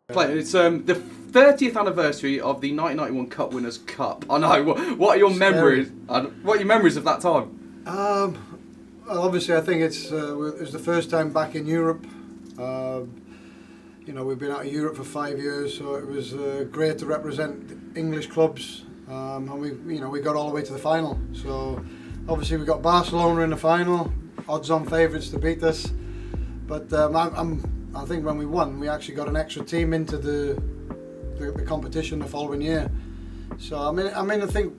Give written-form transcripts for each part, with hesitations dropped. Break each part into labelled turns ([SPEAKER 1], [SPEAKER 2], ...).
[SPEAKER 1] Clayton, it's the 30th anniversary of the 1991 Cup Winners' Cup. I know. What are your memories? What are your memories of that time?
[SPEAKER 2] Well, obviously, I think it was the first time back in Europe. We've been out of Europe for 5 years, so it was great to represent English clubs, and we got all the way to the final. So obviously, we got Barcelona in the final, odds-on favourites to beat us. But I think when we won, we actually got an extra team into the competition the following year. So I mean, I think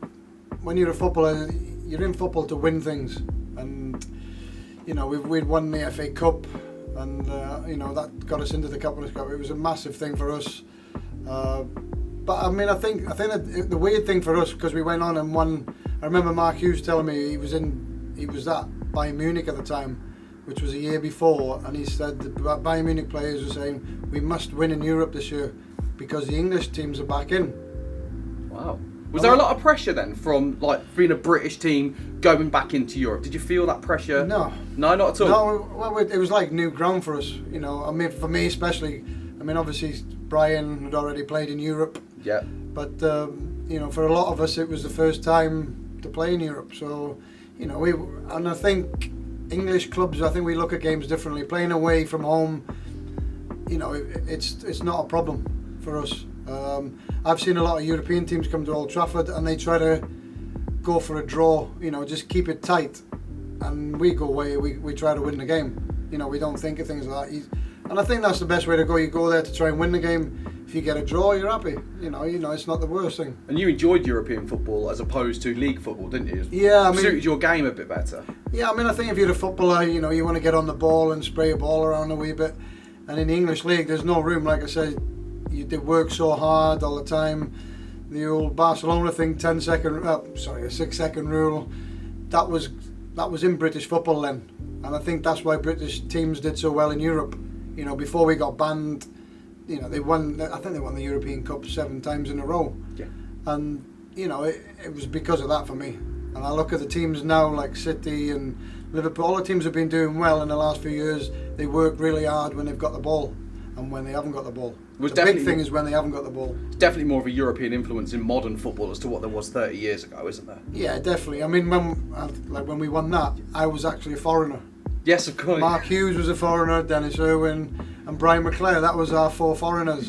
[SPEAKER 2] when you're a footballer, you're in football to win things, and we'd won the FA Cup, and that got us into the Cup Winners' Cup. It was a massive thing for us. But I mean, I think that the weird thing for us, because we went on and won. I remember Mark Hughes telling me he was at Bayern Munich at the time, which was a year before, and he said the Bayern Munich players were saying, we must win in Europe this year because the English teams are back in.
[SPEAKER 1] Wow. Was there a lot of pressure then from being a British team going back into Europe? Did you feel that pressure?
[SPEAKER 2] No.
[SPEAKER 1] No, not at all?
[SPEAKER 2] No, well, it was like new ground for us. I mean, for me especially, obviously Brian had already played in Europe.
[SPEAKER 1] Yeah.
[SPEAKER 2] But, for a lot of us, it was the first time to play in Europe. So, and I think English clubs, I think we look at games differently. Playing away from home, it's not a problem for us. I've seen a lot of European teams come to Old Trafford and they try to go for a draw, just keep it tight. And we go away, we try to win the game. We don't think of things like that. And I think that's the best way to go. You go there to try and win the game. If you get a draw, you're happy. It's not the worst thing.
[SPEAKER 1] And you enjoyed European football as opposed to league football, didn't you?
[SPEAKER 2] Yeah,
[SPEAKER 1] It suited your game a bit better.
[SPEAKER 2] Yeah, I think if you're a footballer, you want to get on the ball and spray a ball around a wee bit. And in the English league, there's no room. Like I said, they work so hard all the time. The old Barcelona thing, a 6-second rule. That was in British football then, and I think that's why British teams did so well in Europe. Before we got banned, they won. I think they won the European Cup 7 times in a row.
[SPEAKER 1] Yeah.
[SPEAKER 2] And it was because of that for me. And I look at the teams now, like City and Liverpool. All the teams have been doing well in the last few years. They work really hard when they've got the ball, and when they haven't got the ball. The big thing is when they haven't got the ball.
[SPEAKER 1] It's definitely more of a European influence in modern football as to what there was 30 years ago, isn't there?
[SPEAKER 2] Yeah, definitely. I mean, when we won that, I was actually a foreigner.
[SPEAKER 1] Yes, of course.
[SPEAKER 2] Mark Hughes was a foreigner, Dennis Irwin, and Brian McClare. That was our 4 foreigners.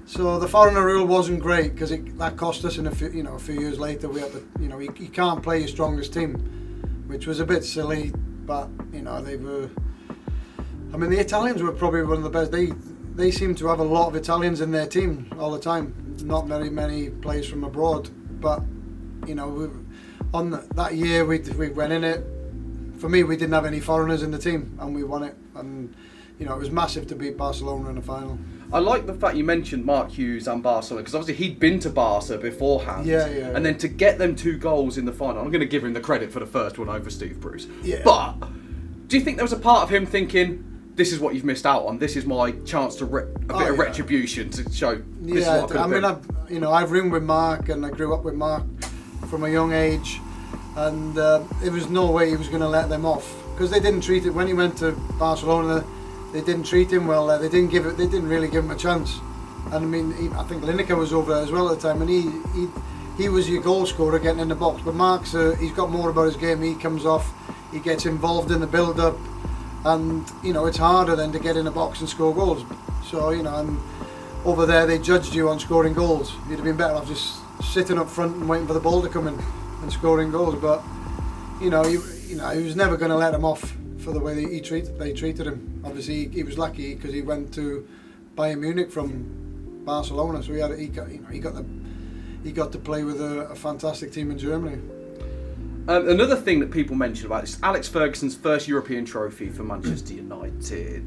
[SPEAKER 2] So the foreigner rule wasn't great because that cost us. In a few years later, we had to. You can't play your strongest team, which was a bit silly. But they were. I mean, the Italians were probably one of the best. They seem to have a lot of Italians in their team all the time. Not very many players from abroad, but on that year we went in it. For me, we didn't have any foreigners in the team, and we won it. And it was massive to beat Barcelona in the final.
[SPEAKER 1] I like the fact you mentioned Mark Hughes and Barcelona, because obviously he'd been to Barca beforehand.
[SPEAKER 2] Yeah.
[SPEAKER 1] And then to get them 2 goals in the final, I'm going to give him the credit for the first one over Steve Bruce.
[SPEAKER 2] Yeah.
[SPEAKER 1] But do you think there was a part of him thinking, this is what you've missed out on. This is my chance to a bit of retribution to show. This is what I could have been.
[SPEAKER 2] I've roomed with Mark, and I grew up with Mark from a young age, and there was no way he was going to let them off, because they didn't treat it when he went to Barcelona. They didn't treat him well. They didn't really give him a chance. And I mean, I think Lineker was over there as well at the time, and he was your goal scorer getting in the box. But Mark's he's got more about his game. He comes off, he gets involved in the build-up. And it's harder than to get in a box and score goals. So and over there they judged you on scoring goals. You'd have been better off just sitting up front and waiting for the ball to come in and scoring goals. But he was never going to let him off for the way they treated him. Obviously he was lucky because he went to Bayern Munich from Barcelona, so he got to play with a fantastic team in Germany.
[SPEAKER 1] Another thing that people mention about this, Alex Ferguson's first European trophy for Manchester United,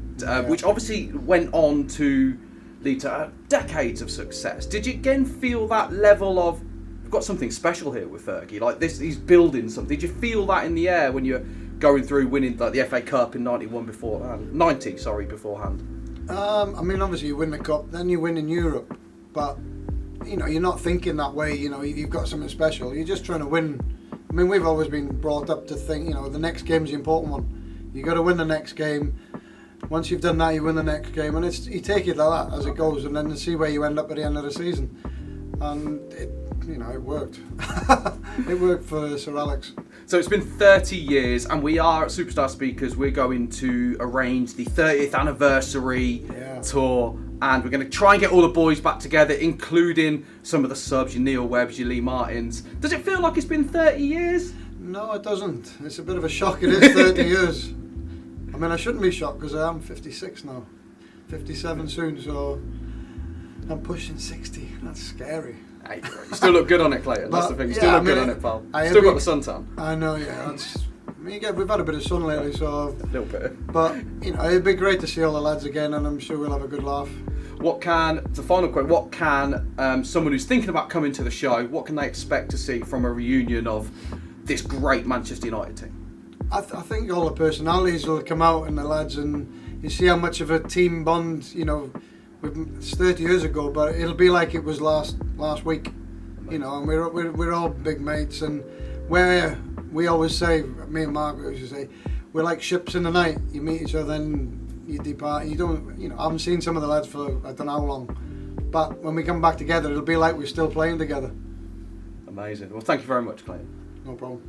[SPEAKER 1] which obviously went on to lead to decades of success. Did you again feel that level of, we've got something special here with Fergie, like this, he's building something? Did you feel that in the air when you're going through winning the FA Cup in 90 beforehand?
[SPEAKER 2] Obviously you win the Cup, then you win in Europe, but you're not thinking that way. You've got something special. You're just trying to win. I mean, we've always been brought up to think, the next game's the important one. You got to win the next game. once you've done that, you win the next game, and you take it like that as it goes, and then see where you end up at the end of the season. And it worked. It worked for Sir Alex.
[SPEAKER 1] So it's been 30 years, and we are at Superstar Speakers. We're going to arrange the 30th anniversary tour, and we're going to try and get all the boys back together, including some of the subs, your Neil Webbs, your Lee Martins. Does it feel like it's been 30 years?
[SPEAKER 2] No, it doesn't. It's a bit of a shock. It is 30 years. I mean, I shouldn't be shocked because I am 56 now, 57 soon, so I'm pushing 60. That's scary.
[SPEAKER 1] Hey, you still look good on it, Clayton. That's the thing. You still look good on it, pal. Still got the suntan.
[SPEAKER 2] I know, yeah. We've had a bit of sun lately, so.
[SPEAKER 1] A little bit.
[SPEAKER 2] But it'd be great to see all the lads again, and I'm sure we'll have a good laugh. The final question, what can someone who's thinking about coming to the show, what can they expect to see from a reunion of this great Manchester United team? I think all the personalities will come out and the lads, and you see how much of a team bond, it's 30 years ago, but it'll be like it was last week, and we're all big mates, and where we always say, me and Mark always say, we're like ships in the night. You meet each other, then you depart. You don't, I haven't seen some of the lads for I don't know how long, but when we come back together, it'll be like we're still playing together.
[SPEAKER 1] Amazing. Well, thank you very much, Clayton.
[SPEAKER 2] No problem.